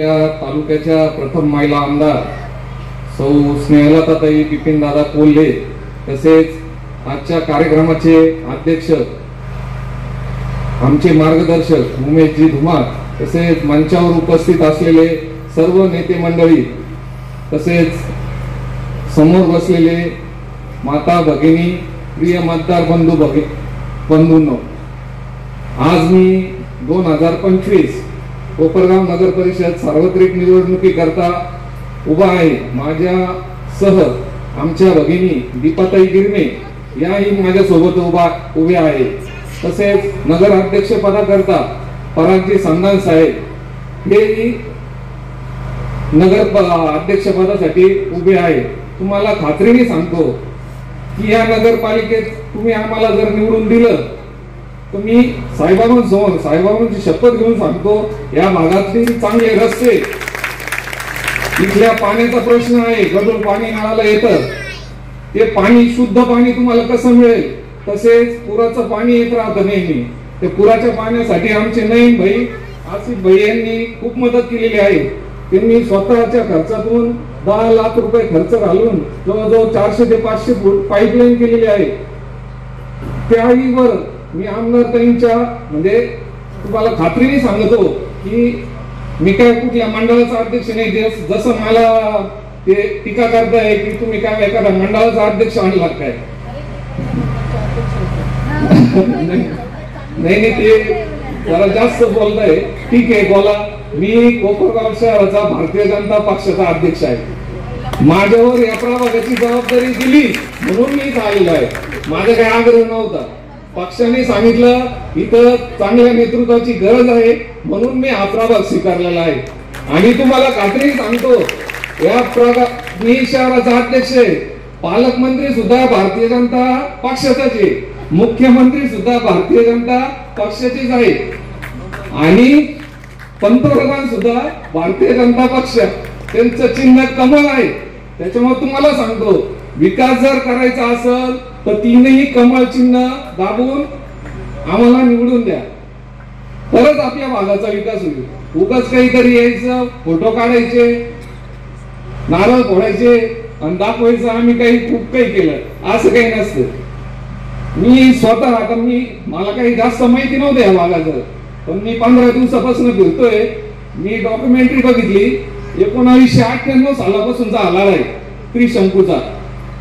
तालुक्याच्या प्रथम महिला आमदार सौ स्नेहलताताई बिपिनदादा कोल्हे, तसेच आजच्या कार्यक्रमाचे अध्यक्ष आमचे मार्गदर्शक उमेशजी धुमाळ, तसेच मंचावर उपस्थित असलेले सर्व नेते मंडळी, तसेच समोर बसलेले माता भगिनी, प्रिय मतदार बंधूंनो, आज मी 2025 कोपरगाव नगर परिषद सार्वत्रिक निवडणुकीकरता उभा आहे। माझ्यासह आमच्या भगिनी दीपाताई गिरमे याही माझ्या सोबत उभे आहे। तसेच नगर अध्यक्ष पदाकरता परागजी संधान साहेब हेही नगर अध्यक्ष पदासाठी उभे आहे। तुम्हाला खात्रीने सांगतो की या नगरपालिकेत तुम्ही आम्हाला जर निवडून दिलं तर मी साहेबांची शपथ घेऊन सांगतो, या भागातील चांगले रस्ते, इथल्या पाण्याचा प्रश्न आहे, गढूळ पाणी नळाला येतं, ते पाणी शुद्ध पाणी तुम्हाला कसं मिळेल, तसेच पुराचं पाणी येत राहतं नेहमी, ते पुराच्या पाण्यासाठी आमचे नईन भाई आसिफ भाई यांनी खूप मदत केलेली आहे। त्यांनी स्वतःच्या खर्चातून 10 लाख रुपये खर्च घालून जवळजवळ 400 ते 500 फूट पाईपलाईन केलेली आहे। त्याही वर मी आमदार ताईंच्या म्हणजे तुम्हाला खात्रीने सांगतो की मी काय कुठल्या मंडळाचा अध्यक्ष नाही, जसं मला ते टीका करताय की तुम्ही काय एखाद्या मंडळाचा अध्यक्ष आणला काय, नाही ते जरा जास्त बोलताय। ठीक आहे, बोला। मी कोपरगाव शहराचा भारतीय जनता पक्षाचा अध्यक्ष आहे। माझ्यावर या प्रभागाची जबाबदारी दिली म्हणून मी इथं आलेलो आहे, माझा काही आग्रह नव्हता। पक्षाने सांगितलं इथं चांगल्या नेतृत्वाची गरज आहे म्हणून मी हा प्रभाग स्वीकारलेला आहे। आणि तुम्हाला खात्रीने सांगतो, या प्रभाग मी शहराचा अध्यक्ष आहे, पालकमंत्री सुद्धा भारतीय जनता पक्षाचाच आहे, मुख्यमंत्री सुद्धा भारतीय जनता पक्षाचेच आहे, आणि पंतप्रधान सुद्धा भारतीय जनता पक्ष, त्यांचं चिन्ह कमळ आहे। त्याच्यामुळे तुम्हाला सांगतो, विकास जर करायचा असेल तर तीनही कमळ चिन्ह दाबून आम्हाला निवडून द्या, तरच आपल्या भागाचा विकास होईल। उगाच काहीतरी यायचं, फोटो काढायचे, नारळ फोडायचे आणि दाखवायचं आम्ही खूप काही केलं, असं काही नसतं। मी स्वतः आता मला काही जास्त माहिती नव्हतं या भागाचं, पण मी 15 दिवसापासून फिरतोय। मी डॉक्युमेंटरी बघितली, 1998 सालापासूनचा आला आहे त्रिशंकूचा।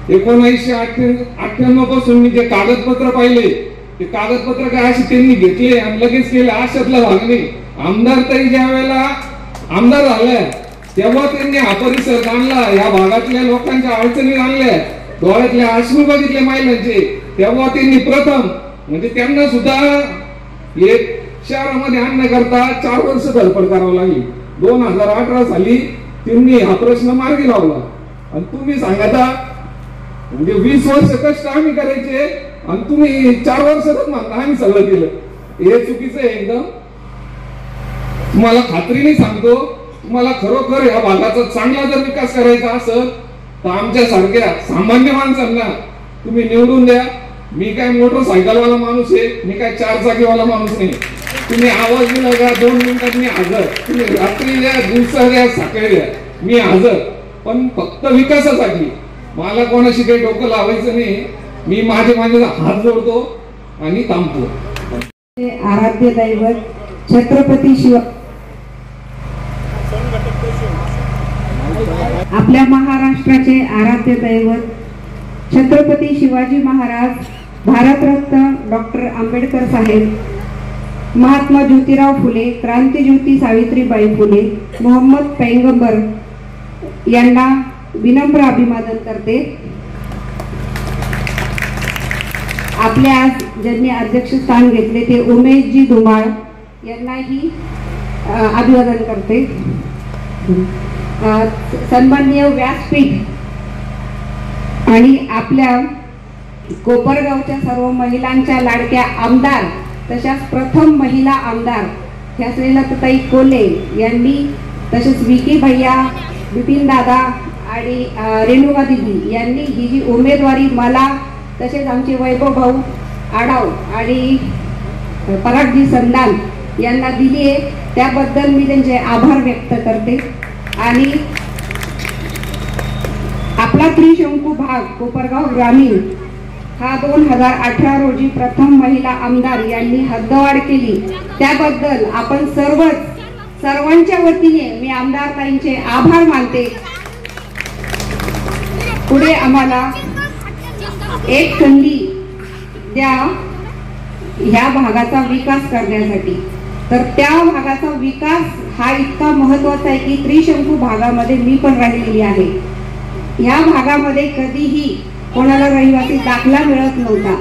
1998 पासून मी जे कागदपत्र पाहिले, ते कागदपत्र काय असे त्यांनी घेतले आणि लगेच केले, अशातला भाग नाही। आमदार ताई ज्या वेळेला आमदार झाल्या तेव्हा त्यांनी हा परिसर आणला, या भागातल्या लोकांच्या अडचणी आणल्या, डोळ्यातले अश्रू बघितले महिलांचे, तेव्हा त्यांनी प्रथम म्हणजे त्यांना सुद्धा एक शहरामध्ये आणण्याकरता 4 वर्ष धडपड करावी लागली। 2018 साली त्यांनी हा प्रश्न मार्गी लावला। आणि तुम्ही सांगा म्हणजे 20 वर्ष कष्ट आम्ही करायचे आणि तुम्ही 4 वर्षातच म्हणता आम्ही सगळं केलं, हे चुकीचं आहे एकदम। तुम्हाला खात्रीने सांगतो, तुम्हाला खरोखर या भागाचा चांगला जर विकास करायचा असेल तर आमच्या सारख्या सामान्य माणसांना तुम्ही निवडून द्या। मी काय मोटरसायकलवाला माणूस आहे, मी काय 4 चाकीवाला माणूस नाही। तुम्ही आवाज दिला का 2 मिनिटात मी हजर, तुम्ही रात्री द्या, दिवसा द्या, सकाळी द्या, मी हजर, पण फक्त विकासासाठी। मला कोणाशी काही डोकं लावायचं नाही, मी माझे हात जोडतो आणि थांबतो। आराध्य दैवत छत्रपती आपल्या महाराष्ट्राचे आराध्य दैवत छत्रपती शिवाजी महाराज, भारतरत्न डॉक्टर आंबेडकर साहेब, महात्मा ज्योतिराव फुले, क्रांतिज्योती सावित्रीबाई फुले, मोहम्मद पैगंबर यांना विनम्र अभिवादन करते। आपल्या आज ज्यांनी अध्यक्षस्थान घेतले ते उमेशजी धुमाळ यांनाही अभिवादन करते। सन्माननीय व्यासपीठ आणि आपल्या कोपरगावच्या सर्व महिलांच्या लाडक्या आमदार, तशाच प्रथम महिला आमदार ह्या स्नेहलताताई कोल्हे यांनी, तसेच विकी भैया, बिपिन दादा आणि रेणुका दिदी यांनी ही जी उमेदवारी मला, तसेच आमचे वैभव भाऊ आडाव आणि परागजी संधान यांना दिली आहे। त्याबद्दल मी त्यांचे आभार व्यक्त करते. आणि आपला त्रिशंकू भाग कोपरगाव ग्रामीण हा 2018 रोजी प्रथम महिला आमदार यांनी हद्दवाढ केली, त्याबद्दल आपण सर्वांच्या वतीने मी आमदार ताईंचे आभार मानते. पुढे आम्हाला एक संधी द्या ह्या भागाचा विकास करण्यासाठी. तर त्या भागाचा विकास हा इतका महत्वाचा आहे की त्रिशंकू भागामध्ये मी पण राहिलेली आहे. ह्या भागामध्ये कधीही कोणाला रहिवासी दाखला मिळत नव्हता.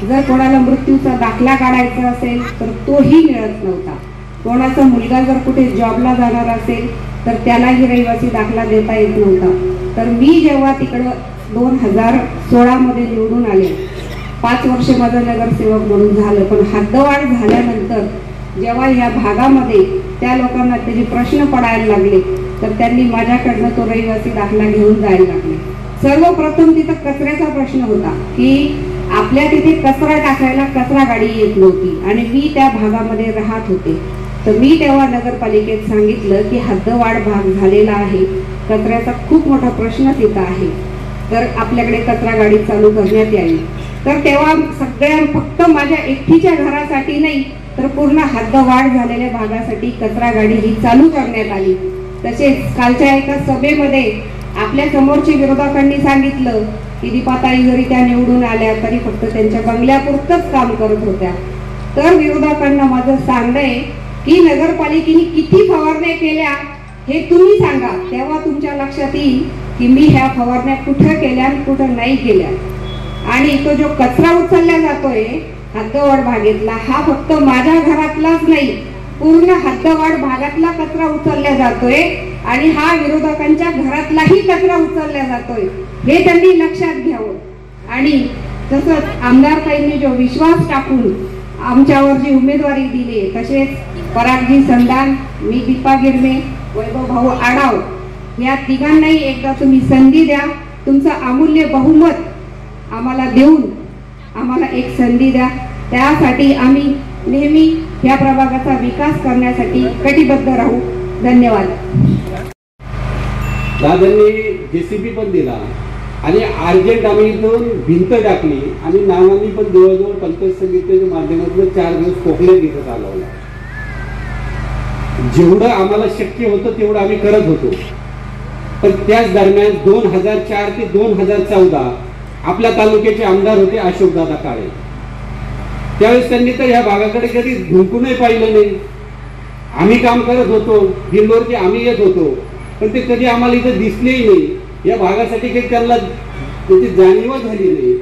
जर कोणाला मृत्यूचा दाखला काढायचा असेल तर तोही मिळत नव्हता. कोणाचा मुलगा जर कुठे जॉबला जाणार असेल तर त्यालाही रहिवासी दाखला देता येत नव्हता. तर मी जेव्हा तिकडं 2016 मध्ये निवडून आले, 5 वर्ष माझं नगरसेवक म्हणून झालं, पण हद्दवाढ झाल्यानंतर जेव्हा या भागामध्ये त्या लोकांना त्याचे प्रश्न पडायला लागले तर त्यांनी माझ्याकडनं तो रहिवासी दाखला घेऊन जायला लागले. सर्वप्रथम तिथं कचऱ्याचा प्रश्न होता की आपल्या तिथे कचरा टाकायला कचरा गाडी येत नव्हती आणि मी त्या भागामध्ये राहत होते. तर मी तेव्हा नगरपालिकेत सांगितलं की हद्दवाढ भाग झालेला आहे, कचऱ्याचा खूप मोठा प्रश्न तिथं आहे, तर आपल्याकडे कचरा गाडी चालू करण्यात यावी. तर तेव्हा फक्त माझ्या एकटीच्या घरासाठी नाही तर पूर्ण हद्दवाढ झालेल्या भागासाठी कचरा गाडी ही चालू करण्यात आली. तसेच कालच्या एका सभेमध्ये आपल्या समोरच्या विरोधकांनी सांगितलं की दीपाताई जरी त्या निवडून आल्या तरी फक्त त्यांच्या बंगल्यापुरतच काम करत होत्या. तर विरोधकांना माझं सांगणं आहे की नगरपालिकेने किती फवारण्या केल्या हे तुम्ही सांगा, तेव्हा तुमच्या लक्षात येईल की मी ह्या फवारण्या कुठं केल्या आणि कुठं नाही केल्या. आणि तो जो कचरा उचलला जातोय हद्दवाढ भागातला, हा फक्त माझ्या घरातलाच नाही, पूर्ण हद्दवाढ भागातला कचरा उचलला जातोय आणि हा विरोधकांच्या घरातलाही कचरा उचलला जातोय, हे त्यांनी लक्षात घ्यावं. आणि तसंच आमदारताईंनी जो विश्वास टाकून आमच्यावर जी उमेदवारी दिली, तसेच परागजी संधान, मी दीपा गिरमे, वैभव भाऊ आढाव, या तिघांनाही एकदा तुम्ही संधी द्या. तुमचं अमूल्य बहुमत आम्हाला देऊन आम्हाला एक संधी द्या. त्यासाठी आम्ही नेहमी या प्रभागाचा विकास करण्यासाठी कटिबद्ध राहू. धन्यवाद. दादांनी जेसीबी पण दिला आणि अर्जंट आम्ही इथून भिंत टाकली आणि नानांनी पण जवळजवळ पंचायत समितीच्या माध्यमातून 4 दिवस कोकणात इथं चालवला. जेवढं आम्हाला शक्य होतं तेवढं आम्ही करत होतो. पण त्याच दरम्यान 2004 ते 2014 आपल्या तालुक्याचे आमदार होते अशोकदादा काळे. त्यावेळेस त्यांनी तर ह्या भागाकडे कधी झुंकूनही पाहिलं नाही. आम्ही काम करत होतो, हिंदोरचे आम्ही येत होतो, पण ते कधी आम्हाला इथं दिसलेही नाही. या भागासाठी काही त्यांना त्याची जाणीव झाली नाही.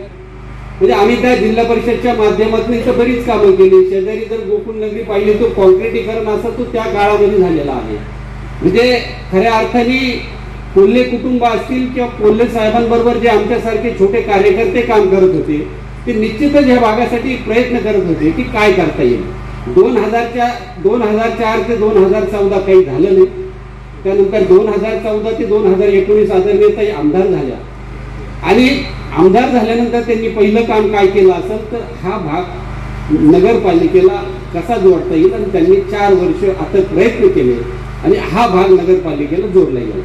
म्हणजे आम्ही त्या जिल्हा परिषदच्या माध्यमातून इथं बरीच कामं केली. शेजारी जर गोकुळ नगरी पाहिली तो कॉन्क्रिटीकरण असा तो त्या काळामध्ये झालेला आहे. म्हणजे खऱ्या अर्थाने कोल्हे कुटुंब असतील किंवा कोल्हे साहेबांबरोबर जे आमच्यासारखे छोटे कार्यकर्ते काम करत होते ते निश्चितच या भागासाठी प्रयत्न करत होते की काय करता येईल. 2004 ते 2014 काही झालं नाही. त्यानंतर 2014 ते 2019 आदरणीयताई आमदार झाल्या आणि आमदार झाल्यानंतर त्यांनी पहिलं काम काय केलं असेल तर हा भाग नगरपालिकेला कसा जोडता येईल आणि त्यांनी 4 वर्ष आता प्रयत्न केले आणि हा भाग नगरपालिकेला जोडला गेला.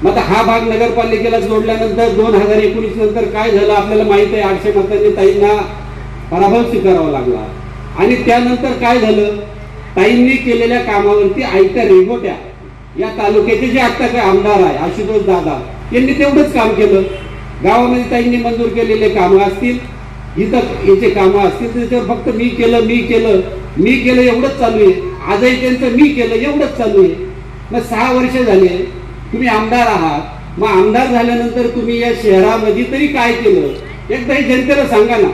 मग आता हा भाग नगरपालिकेला जोडल्यानंतर 2019 नंतर काय झालं आपल्याला माहित आहे. 800 मतांनी ताईंना पराभव स्वीकारावा लागला आणि त्यानंतर काय झालं, ताईंनी केलेल्या कामावरती आयत्या रेघोट्या या तालुक्याचे जे आता काय आमदार आहे आशुतोष दादा यांनी तेवढंच काम केलं. गावामध्ये ताईंनी मंजूर केलेले कामं असतील, इथं याचे कामं असतील, त्याच्यावर फक्त मी केलं एवढंच चालू आहे. आजही त्यांचं मी केलं एवढंच चालू आहे. मग 6 वर्ष झाले तुम्ही आमदार आहात. मग आमदार झाल्यानंतर तुम्ही या शहरामध्ये तरी काय केलं एकदा हे जनतेला सांगा ना.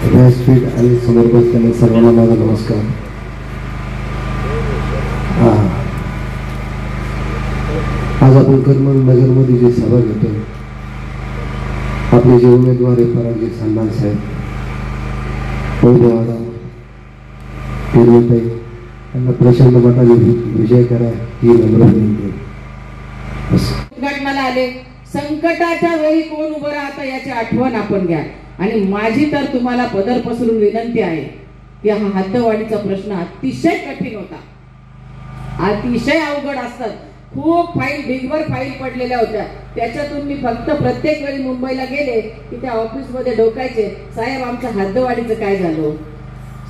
व्यासपीठ आणि समोर बसलेल्या सर्वांना माझा नमस्कार. आज आपण करमल नगरमध्ये जे सभा घेतो, आपले जे उमेदवार आहे परागजी संधान साहेब, वैभव आढाव, हिरवताई यांना प्रचंड मताने विजय करा ही नम्र विनंती. संकटाला आले, संकटाच्या वेळी कोण उभं राहतं याची आठवण आपण घ्या. आणि माझी तर तुम्हाला पदर पसरून विनंती आहे की हा हद्दवाढीचा प्रश्न अतिशय कठीण होता, अतिशय अवघड असतात. खूप फाईल ढिगभर फाईल पडलेल्या होत्या. त्याच्यातून मी फक्त प्रत्येक वेळी मुंबईला गेले की त्या ऑफिसमध्ये डोकायचे, साहेब आमचं हद्दवाढीचं काय झालं.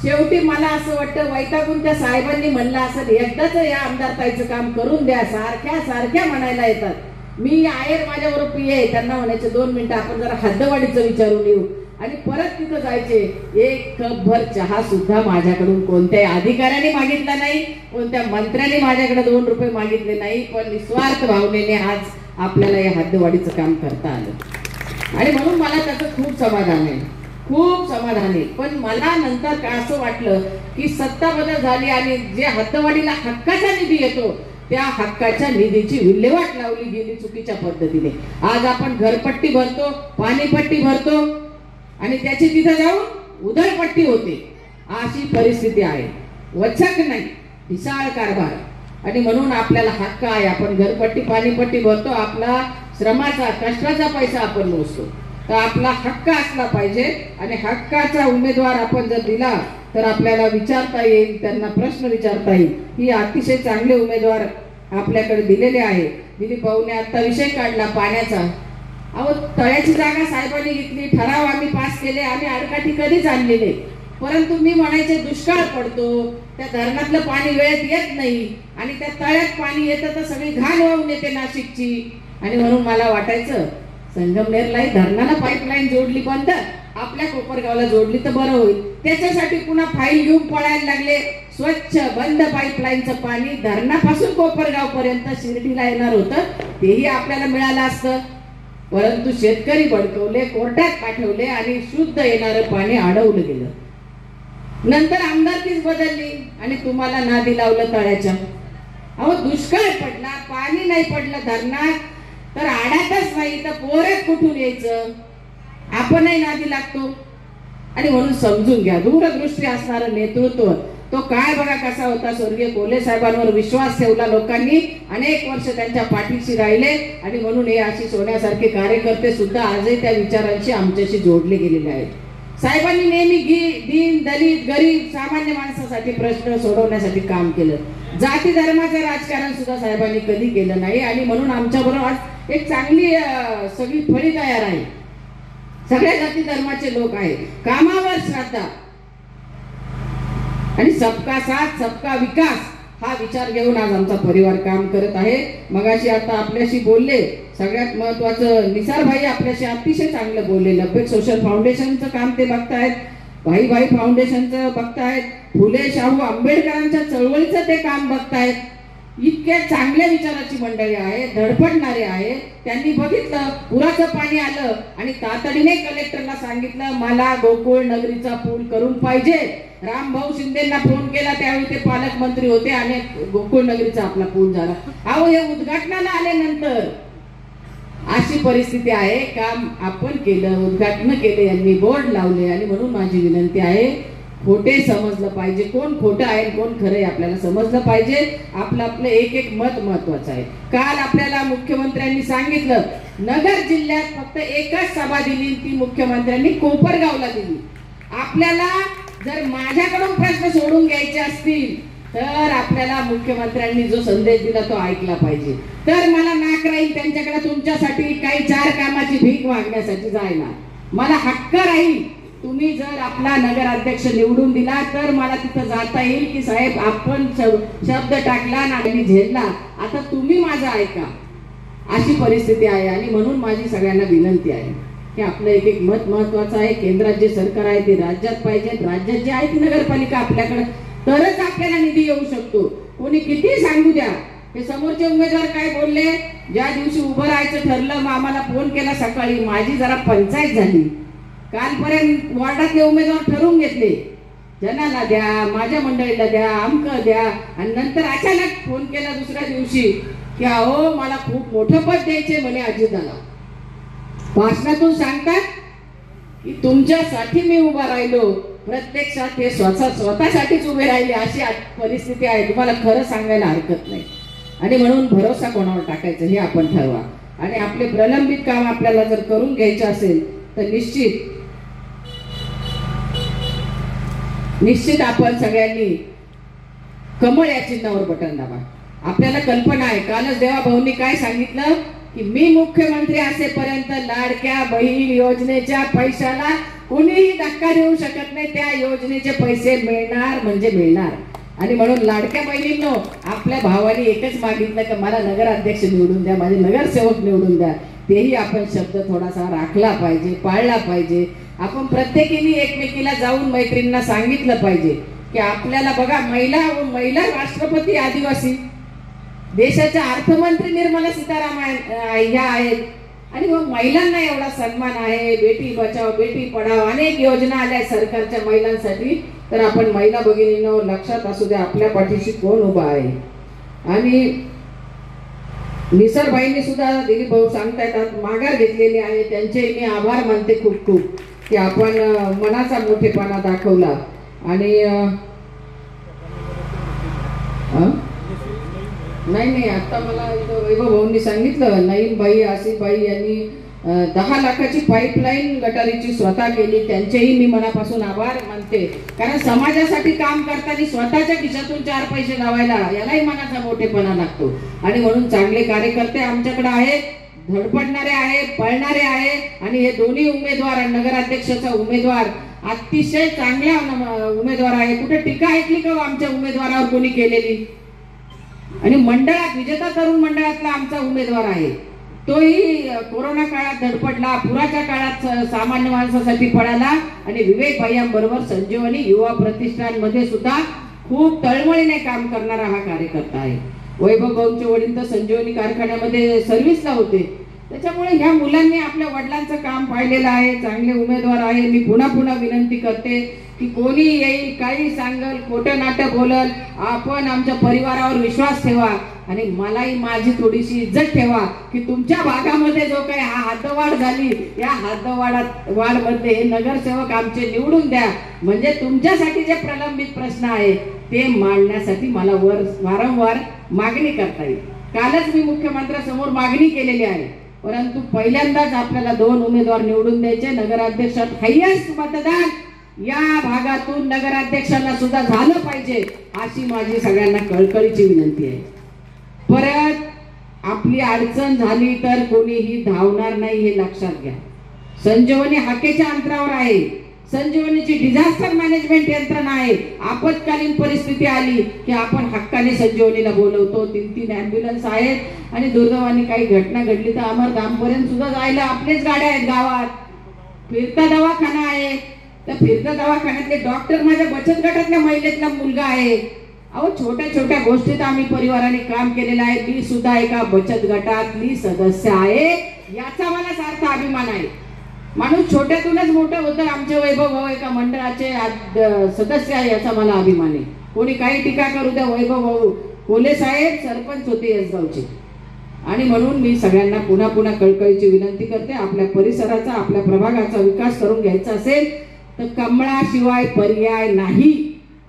शेवटी मला असं वाटतं वैतागून त्या साहेबांनी म्हणलं असं, एकदाच या आमदारताईचं काम करून द्या, सारख्या सारख्या म्हणायला येतात. मी आहेर माझ्याबरोबर पीए, त्यांना म्हणायचे 2 मिनिटं आपण जरा हद्दवाढीचं विचारून येऊ. आणि परत तिथं जायचे. एक कपभर चहा सुद्धा माझ्याकडून कोणत्याही अधिकाऱ्याने मागितला नाही, कोणत्या मंत्र्याने माझ्याकडे 2 रुपये मागितले नाही. पण निस्वार्थ भावनेने आज आपल्याला या हद्दवाढीचं काम करता आलं आणि म्हणून मला त्याचं खूप समाधान आहे, खूप समाधान आहे. पण मला नंतर काय असं वाटलं की सत्ता बदल झाली आणि जे हद्दवाढीला हक्काचा निधी येतो त्या हक्काच्या निधीची विल्हेवाट लावली गेली चुकीच्या पद्धतीने. आज आपण घरपट्टी भरतो, पाणीपट्टी भरतो आणि त्याची तिथं जाऊन उधळपट्टी होते. अशी परिस्थिती आहे. वचक नाही, ढिसाळ कारभार. आणि म्हणून आपल्याला हक्क आहे, आपण घरपट्टी पाणीपट्टी भरतो, आपला श्रमाचा कष्टाचा पैसा आपण मोजतो. तर आपला हक्क असला पाहिजे आणि हक्काचा उमेदवार आपण जर दिला तर आपल्याला विचारता येईल, त्यांना प्रश्न विचारता येईल. ही अतिशय चांगले उमेदवार आपल्याकडे दिलेले आहे. दिलीप भाऊने आता विषय काढला पाण्याचा. अहो तळ्याची जागा साहेबांनी घेतली, ठराव आम्ही पास केले, आम्ही आडकाठी कधीच आणलेले. परंतु मी म्हणायचे दुष्काळ पडतो, त्या धरणातलं पाणी वेळेत येत नाही आणि त्या तळ्यात पाणी येतं तर सगळी घाण वाहून येते नाशिकची. आणि म्हणून मला वाटायचं संगमनेरलाही धरणाला पाईपलाईन जोडली बंद, आपल्या कोपरगावला जोडली तर बरं होईल. त्याच्यासाठी पुन्हा फाईल घेऊन पळायला लागले. स्वच्छ बंद पाईपलाईनचं पाणी धरणापासून कोपरगाव पर्यंत शिर्डीला येणार होतं, तेही आपल्याला मिळालं असतं. परंतु शेतकरी भडकवले, कोर्टात पाठवले आणि शुद्ध येणारं पाणी अडवलं गेलं. नंतर आमदारकीच बदलली आणि तुम्हाला नादी लावलं तळ्याच्या. अहो दुष्काळ पडला, पाणी नाही पडलं धरणात तर आडातच नाही तर पोरत कुठून यायचं, आपणही नादी लागतो. आणि म्हणून समजून घ्या, दूरदृष्टी असणारं नेतृत्व तो काय बघा कसा होता. स्वर्गीय कोल्हे साहेबांवर विश्वास ठेवला लोकांनी, अनेक वर्ष त्यांच्या पाठीशी राहिले आणि म्हणून हे अशी सोन्यासारखे कार्यकर्ते सुद्धा आजही त्या विचारांशी आमच्याशी जोडले गेलेले आहेत. साहेबांनी नेहमी दीन दलित गरीब सामान्य माणसासाठी प्रश्न सोडवण्यासाठी काम केलं. जाती धर्माचं राजकारण सुद्धा साहेबांनी कधी केलं नाही आणि म्हणून आमच्याबरोबर आज एक चांगली सगळी फळी तयार आहे. सगळ्या जाती धर्माचे लोक आहेत, कामावर श्रद्धा आणि सबका साथ सबका विकास हा विचार घेऊन आज आमचा परिवार काम करत आहे. मगाशी आता आपल्याशी बोलले, सगळ्यात महत्वाचं निसार भाई आपल्याशी अतिशय चांगलं बोलले. लब्बेक सोशल फाउंडेशनचं काम ते बघतायत, भाई भाई फाउंडेशनचं बघतायत, फुले शाहू आंबेडकरांच्या चळवळीचं ते काम बघतायत. इतक्या चांगल्या विचाराची मंडळी आहे, धडपडणारे आहे. त्यांनी बघितलं पुराचं पाणी आलं आणि तातडीने कलेक्टरला सांगितलं मला गोकुळ नगरीचा पूल करून पाहिजे. रामभाऊ शिंदेना फोन केला, त्यावेळी ते पालकमंत्री होते आणि गोकुळ नगरीचा आपला पूल झाला. अहो हे उद्घाटनाला आल्यानंतर अशी परिस्थिती आहे. काम आपण केलं, उद्घाटन केले, यांनी बोर्ड लावले आणि म्हणून माझी विनंती आहे खोटे समजलं पाहिजे, कोण खोटं आहे कोण खरं आहे आपल्याला समजलं पाहिजे. आपलं आपलं एक एक मत महत्वाचं आहे. काल आपल्याला मुख्यमंत्र्यांनी सांगितलं नगर जिल्ह्यात फक्त एकच सभा दिली, ती मुख्यमंत्र्यांनी कोपरगावला दिली. आपल्याला जर माझ्याकडून प्रश्न सोडून घ्यायचे असतील तर आपल्याला मुख्यमंत्र्यांनी जो संदेश दिला तो ऐकला पाहिजे. तर मला नाक राहील त्यांच्याकडे तुमच्यासाठी काही 4 कामाची भीक मागण्यासाठी जायला. मला हक्क राहील, तुम्ही जर आपला नगराध्यक्ष निवडून दिला तर मला तिथं जाता येईल की साहेब आपण शब्द टाकला आणि झेलला, आता तुम्ही माझं ऐका. अशी परिस्थिती आहे आणि म्हणून माझी सगळ्यांना विनंती आहे की आपलं एक एक मत महत्वाचं आहे. केंद्रात जे सरकार आहे ते राज्यात पाहिजे, राज्यात जे आहे ती नगरपालिका आपल्याकडे, तरच आपल्याला निधी येऊ शकतो. कोणी किती सांगू द्या. हे समोरचे उमेदवार काय बोलले, ज्या दिवशी उभं राहायचं ठरलं मग आम्हाला फोन केला सकाळी, माझी जरा पंचायत झाली. कालपर्यंत वॉर्डातले उमेदवार ठरवून घेतले, जनाला द्या, माझ्या मंडळीला द्या, अमक द्या, आणि नंतर अचानक फोन केला दुसऱ्या दिवशी की अहो मला खूप मोठं पद द्यायचे म्हणे अजितदादा. भाषणातून सांगतात की तुमच्यासाठी मी उभा राहिलो, प्रत्यक्षात हे स्वतःसाठीच उभे राहिले. अशी परिस्थिती आहे. तुम्हाला खरं सांगायला हरकत नाही आणि म्हणून भरोसा कोणावर टाकायचं हे आपण ठरवा. आणि आपले प्रलंबित काम आपल्याला जर करून घ्यायचे असेल तर निश्चित निश्चित आपण सगळ्यांनी कमळ या चिन्हावर बटन दाबा. आपल्याला कल्पना आहे, कालच देवाभाऊंनी काय सांगितलं की मी मुख्यमंत्री असेपर्यंत लाडक्या बहीण योजनेच्या पैशाला कोणीही धक्का देऊ शकत नाही. त्या योजनेचे पैसे मिळणार म्हणजे मिळणार. आणि म्हणून लाडक्या बहिणींनो, आपल्या भावाने एकच मागितलं की मला नगराध्यक्ष निवडून द्या, माझे नगरसेवक निवडून द्या. तेही आपण शब्द थोडासा राखला पाहिजे, पाळला पाहिजे. आपण प्रत्येकीने एकमेकीला जाऊन मैत्रिणींना सांगितलं पाहिजे की आपल्याला बघा, महिला राष्ट्रपती आदिवासी, देशाच्या अर्थमंत्री निर्मला सीतारामन ह्या आहेत. आणि मग महिलांना एवढा सन्मान आहे. बेटी बचाव बेटी पढाव अनेक योजना आल्या सरकारच्या महिलांसाठी. तर आपण महिला भगिनींनो लक्षात असू द्या, आपल्या पाठीशी कोण उभा आहे. आणि निसरबाईंनी सुद्धा दिलीप भाऊ सांगतायत माघार घेतलेली आहे. त्यांचे मी आभार मानते खूप खूप की आपण मनाचा मोठेपणा दाखवला. आणि नाही आता मला वैभव भाऊंनी सांगितलं, नईमबाई आसिफबाई यांनी 10 लाखाची पाईपलाईन गटारीची स्वतः केली. त्यांचेही मी मनापासून आभार मानते. कारण समाजासाठी काम करताना स्वतःच्या खिशातून 4 पैसे लावायला यालाही मनाचा मोठेपणा लागतो. आणि म्हणून चांगले कार्यकर्ते आमच्याकडे आहेत, धडपडणारे आहेत, पळणारे आहेत. आणि हे दोन्ही उमेदवार, नगराध्यक्षाचा उमेदवार अतिशय चांगला उमेदवार आहे. कुठे टीका ऐकली का आमच्या उमेदवारावर कोणी केलेली? आणि मंडळात विजेता तरुण मंडळातला आमचा उमेदवार आहे, तोही कोरोना काळात धडपडला, पुराच्या काळात सामान्य माणसासाठी पळाला. आणि विवेक भाईंबरोबर संजीवनी युवा प्रतिष्ठानमध्ये सुद्धा खूप तळमळीने काम करणारा हा कार्यकर्ता आहे. वैभव भाऊंचे वडील तर संजीवनी कारखान्यामध्ये सर्व्हिसला होते. त्याच्यामुळे ह्या मुलांनी आपल्या वडिलांचं काम पाहिलेलं आहे. चांगले उमेदवार आहे. मी पुन्हा पुन्हा विनंती करते की कोणी येईल, काही सांगल, खोटं नाटक बोलल, आपण आमच्या परिवारावर विश्वास ठेवा. आणि मलाही माझी थोडीशी इज्जत ठेवा की तुमच्या भागामध्ये जो काही हद्दवाढ झाली, या हद्दवाढमध्ये हे नगरसेवक आमचे निवडून द्या. म्हणजे तुमच्यासाठी जे प्रलंबित प्रश्न आहेत ते मांडण्यासाठी मला वारंवार मागणी करता येईल. कालच मी मुख्यमंत्र्यांसमोर मागणी केलेली आहे. परंतु पहिल्यांदाच आपल्याला 2 उमेदवार निवडून द्यायचे. नगराध्यक्षात हायेस्ट मतदान या भागातून नगराध्यक्षांना सुद्धा झालं पाहिजे, अशी माझी सगळ्यांना कळकळीची विनंती आहे. परत आपली अडचण झाली तर कोणीही धावणार नाही हे लक्षात घ्या. संजीवनी हाकेच्या अंतरावर आहे. संजीवनीची डिझास्टर मॅनेजमेंट यंत्रणा आहे. आपत्कालीन परिस्थिती आली की आपण हक्काने संजीवनीला बोलवतो. 3 ॲम्ब्युलन्स आहेत. आणि दुर्दैवाने काही घटना घडली तर अमरधामपर्यंत सुद्धा जायला आपलेच गाड्या आहेत. गावात फिरता दवाखाना आहे. त्या फिरता दवाखान्यातले डॉक्टर माझ्या बचत गटातल्या महिलेतला मुलगा आहे. अहो, छोट्या छोट्या गोष्टीत आम्ही परिवाराने काम केलेलं आहे. मी सुद्धा एका बचत गटातली सदस्य आहे. याचा मला सार्थ अभिमान आहे. माणूस छोट्यातूनच मोठं होतं. आमचे वैभव भाऊ एका मंडळाचे सदस्य आहे, याचा मला अभिमान आहे. कोणी काही टीका करू द्या, वैभव भाऊ कोले साहेब सरपंच होते यसगावचे. आणि म्हणून मी सगळ्यांना पुन्हा पुन्हा कळकळीची विनंती करते, आपल्या परिसराचा, आपल्या प्रभागाचा विकास करून घ्यायचा असेल तर कमळाशिवाय पर्याय नाही.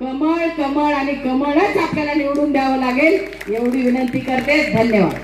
कमळ कमळ आणि कमळच आपल्याला निवडून द्यावं लागेल, एवढी विनंती करते. धन्यवाद.